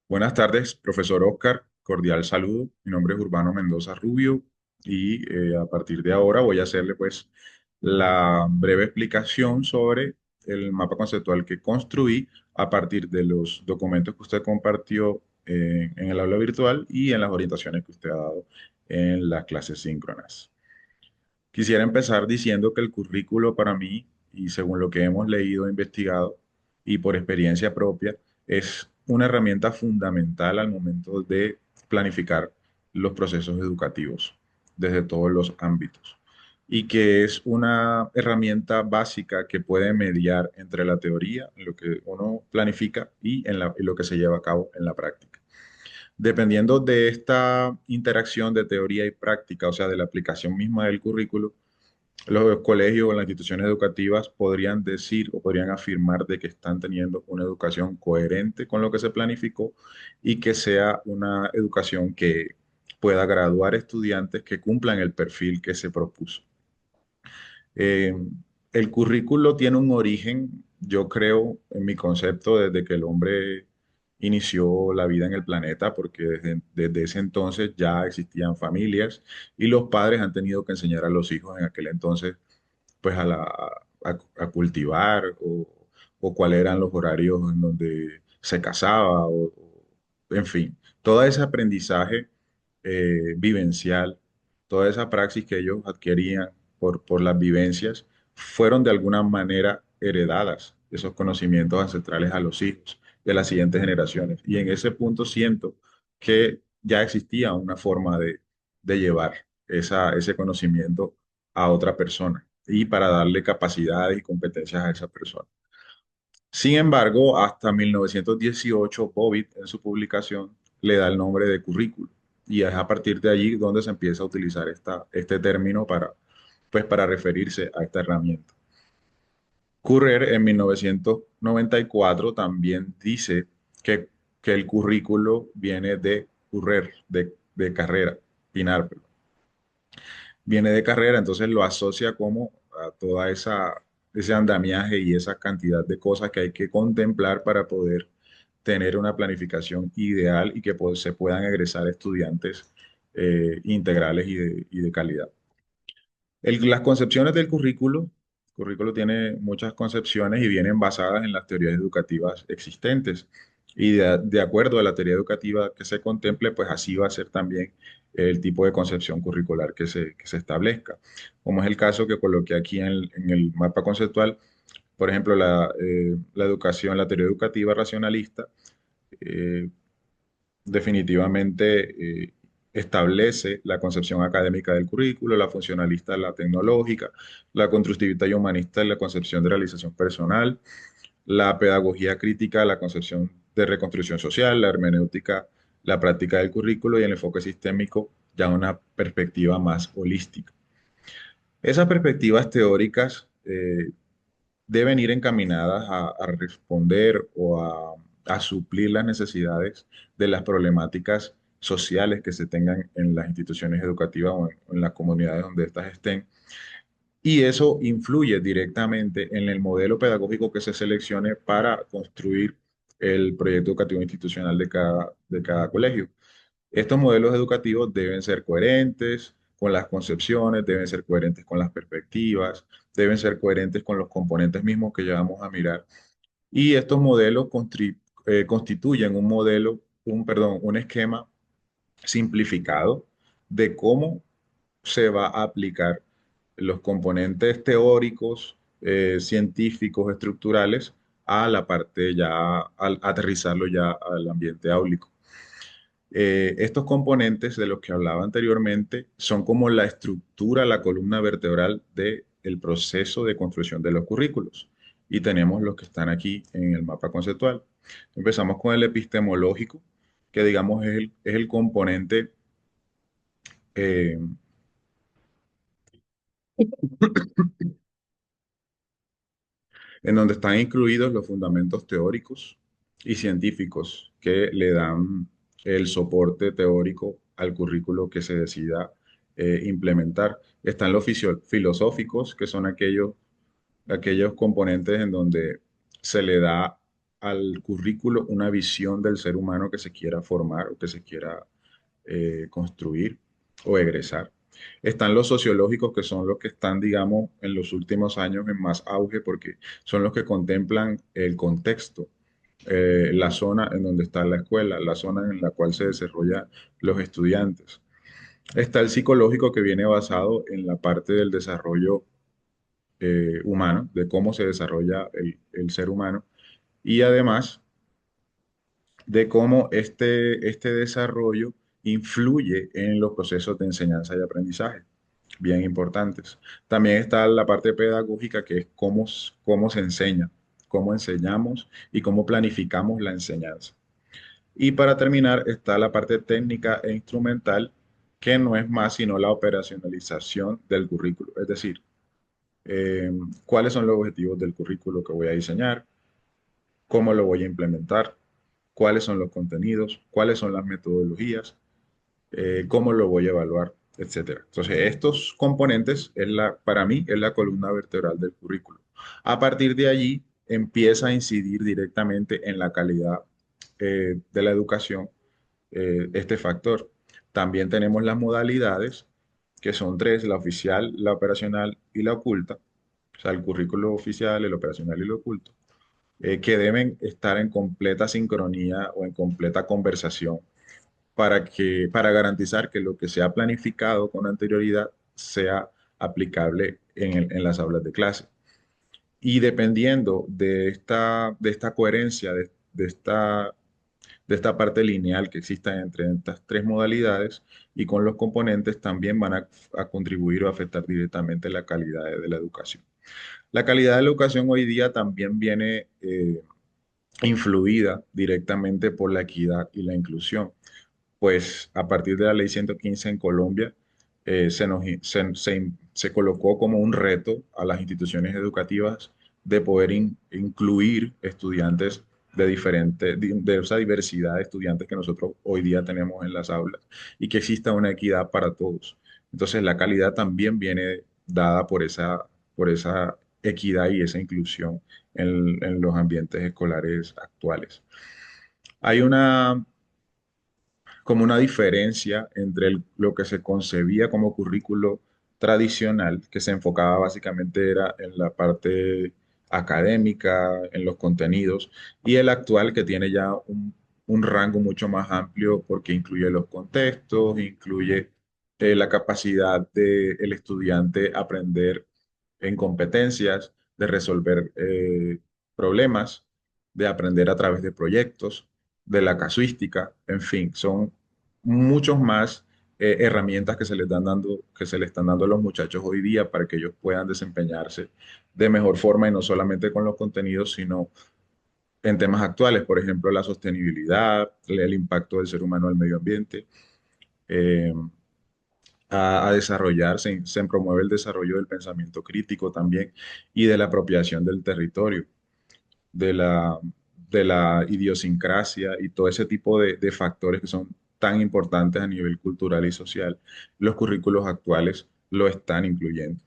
Buenas tardes, profesor Oscar. Cordial saludo. Mi nombre es Urbano Mendoza Rubio y a partir de ahora voy a hacerle pues la breve explicación sobre el mapa conceptual que construí a partir de los documentos que usted compartió en el aula virtual y en las orientaciones que usted ha dado en las clases síncronas. Quisiera empezar diciendo que el currículo para mí, y según lo que hemos leído e investigado, y por experiencia propia, es una herramienta fundamental al momento de planificar los procesos educativos desde todos los ámbitos. Y que es una herramienta básica que puede mediar entre la teoría, en lo que uno planifica, y en lo que se lleva a cabo en la práctica. Dependiendo de esta interacción de teoría y práctica, o sea, de la aplicación misma del currículo, los colegios o las instituciones educativas podrían decir o podrían afirmar de que están teniendo una educación coherente con lo que se planificó y que sea una educación que pueda graduar estudiantes que cumplan el perfil que se propuso. Eh, el currículo tiene un origen, yo creo, en mi concepto, desde que el hombre inició la vida en el planeta, porque desde ese entonces ya existían familias y los padres han tenido que enseñar a los hijos en aquel entonces pues a cultivar o cuáles eran los horarios en donde se casaba en fin, todo ese aprendizaje vivencial, toda esa praxis que ellos adquirían por las vivencias, fueron de alguna manera heredadas, esos conocimientos ancestrales a los hijos de las siguientes generaciones. Y en ese punto siento que ya existía una forma de llevar ese conocimiento a otra persona y para darle capacidades y competencias a esa persona. Sin embargo, hasta 1918, Bobbitt en su publicación le da el nombre de currículo y es a partir de allí donde se empieza a utilizar este término pues, para referirse a esta herramienta. Currer en 1994 también dice que, que el currículo viene de currer, de carrera, pinar, viene de carrera, entonces lo asocia como a toda ese andamiaje y esa cantidad de cosas que hay que contemplar para poder tener una planificación ideal y que pues, se puedan egresar estudiantes integrales y de calidad. Las concepciones del currículo tiene muchas concepciones y vienen basadas en las teorías educativas existentes. Y de acuerdo a la teoría educativa que se contemple, pues así va a ser también el tipo de concepción curricular que se establezca. Como es el caso que coloqué aquí en el mapa conceptual, por ejemplo, la educación, la teoría educativa racionalista, eh, definitivamente establece la concepción académica del currículo, la funcionalista, la tecnológica, la constructivista y humanista, la concepción de realización personal, la pedagogía crítica, la concepción de reconstrucción social, la hermenéutica, la práctica del currículo y el enfoque sistémico, ya una perspectiva más holística. Esas perspectivas teóricas deben ir encaminadas a responder a suplir las necesidades de las problemáticas sociales que se tengan en las instituciones educativas o en las comunidades donde éstas estén. Y eso influye directamente en el modelo pedagógico que se seleccione para construir el proyecto educativo institucional de cada colegio. Estos modelos educativos deben ser coherentes con las concepciones, deben ser coherentes con las perspectivas, deben ser coherentes con los componentes mismos que ya vamos a mirar. Y estos modelos constituyen un modelo, perdón, un esquema simplificado de cómo se va a aplicar los componentes teóricos, científicos, estructurales a la parte ya, al aterrizarlo ya al ambiente áulico. Estos componentes de los que hablaba anteriormente son como la estructura, la columna vertebral del proceso de construcción de los currículos. Y tenemos los que están aquí en el mapa conceptual. Empezamos con el epistemológico, que digamos es el componente eh, en donde están incluidos los fundamentos teóricos y científicos que le dan el soporte teórico al currículo que se decida implementar. Están los filosóficos, que son aquellos componentes en donde se le da al currículo una visión del ser humano que se quiera formar o que se quiera construir o egresar. Están los sociológicos, que son los que están, digamos, en los últimos años en más auge porque son los que contemplan el contexto, la zona en donde está la escuela, la zona en la cual se desarrollan los estudiantes. Está el psicológico, que viene basado en la parte del desarrollo humano, de cómo se desarrolla el ser humano, y además de cómo este desarrollo influye en los procesos de enseñanza y aprendizaje, bien importantes. También está la parte pedagógica, que es cómo se enseña, cómo enseñamos y cómo planificamos la enseñanza. Y para terminar está la parte técnica e instrumental, que no es más sino la operacionalización del currículo, es decir, eh, cuáles son los objetivos del currículo que voy a diseñar, cómo lo voy a implementar, cuáles son los contenidos, cuáles son las metodologías, cómo lo voy a evaluar, etcétera. Entonces, estos componentes para mí es la columna vertebral del currículo. A partir de allí empieza a incidir directamente en la calidad de la educación este factor. También tenemos las modalidades, que son tres: la oficial, la operacional y la oculta. O sea, el currículo oficial, el operacional y el oculto, que deben estar en completa sincronía o en completa conversación para garantizar que lo que se ha planificado con anterioridad sea aplicable en las aulas de clase. Y dependiendo de esta coherencia, de esta parte lineal que exista entre estas tres modalidades y con los componentes, también van a contribuir o afectar directamente la calidad de la educación. La calidad de la educación hoy día también viene influida directamente por la equidad y la inclusión, pues a partir de la ley 115 en Colombia, se colocó como un reto a las instituciones educativas de poder incluir estudiantes de de esa diversidad de estudiantes que nosotros hoy día tenemos en las aulas, y que exista una equidad para todos. Entonces, la calidad también viene dada por esa equidad y esa inclusión en los ambientes escolares actuales. Hay como una diferencia entre lo que se concebía como currículo tradicional, que se enfocaba básicamente era en la parte académica, en los contenidos, y el actual, que tiene ya un rango mucho más amplio porque incluye los contextos, incluye la capacidad del estudiante aprender en competencias, de resolver problemas, de aprender a través de proyectos, de la casuística, en fin, son muchos más herramientas que se le están dando a los muchachos hoy día para que ellos puedan desempeñarse de mejor forma, y no solamente con los contenidos, sino en temas actuales, por ejemplo, la sostenibilidad, el impacto del ser humano al medio ambiente. eh, a desarrollar, se promueve el desarrollo del pensamiento crítico también, y de la apropiación del territorio, de de la idiosincrasia y todo ese tipo de factores que son tan importantes a nivel cultural y social. Los currículos actuales lo están incluyendo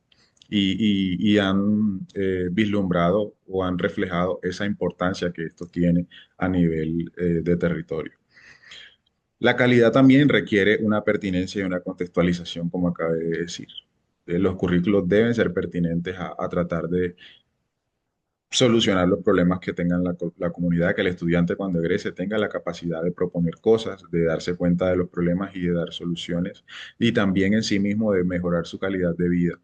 y han vislumbrado o han reflejado esa importancia que esto tiene a nivel de territorio. La calidad también requiere una pertinencia y una contextualización, como acabé de decir. Los currículos deben ser pertinentes a tratar de solucionar los problemas que tengan la comunidad, que el estudiante cuando egrese tenga la capacidad de proponer cosas, de darse cuenta de los problemas y de dar soluciones, y también en sí mismo de mejorar su calidad de vida.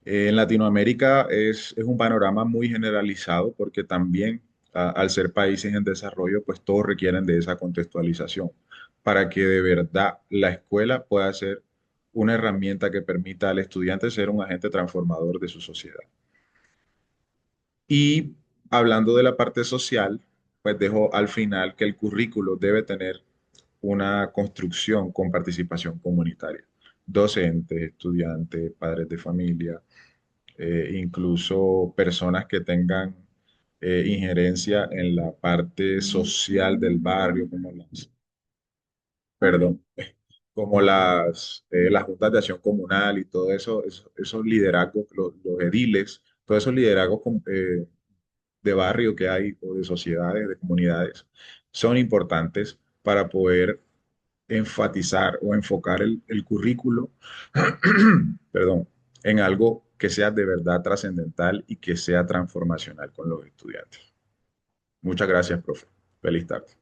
En Latinoamérica es un panorama muy generalizado porque también al ser países en desarrollo, pues todos requieren de esa contextualización para que de verdad la escuela pueda ser una herramienta que permita al estudiante ser un agente transformador de su sociedad. Y hablando de la parte social, pues dejo al final que el currículo debe tener una construcción con participación comunitaria: docentes, estudiantes, padres de familia, incluso personas que tengan injerencia en la parte social del barrio, perdón, como las juntas de acción comunal y todo eso, esos liderazgos, los ediles, todos esos liderazgos de barrio que hay o de sociedades, de comunidades, son importantes para poder enfatizar o enfocar el currículo, perdón, en algo que sea de verdad trascendental y que sea transformacional con los estudiantes. Muchas gracias, profe. Feliz tarde.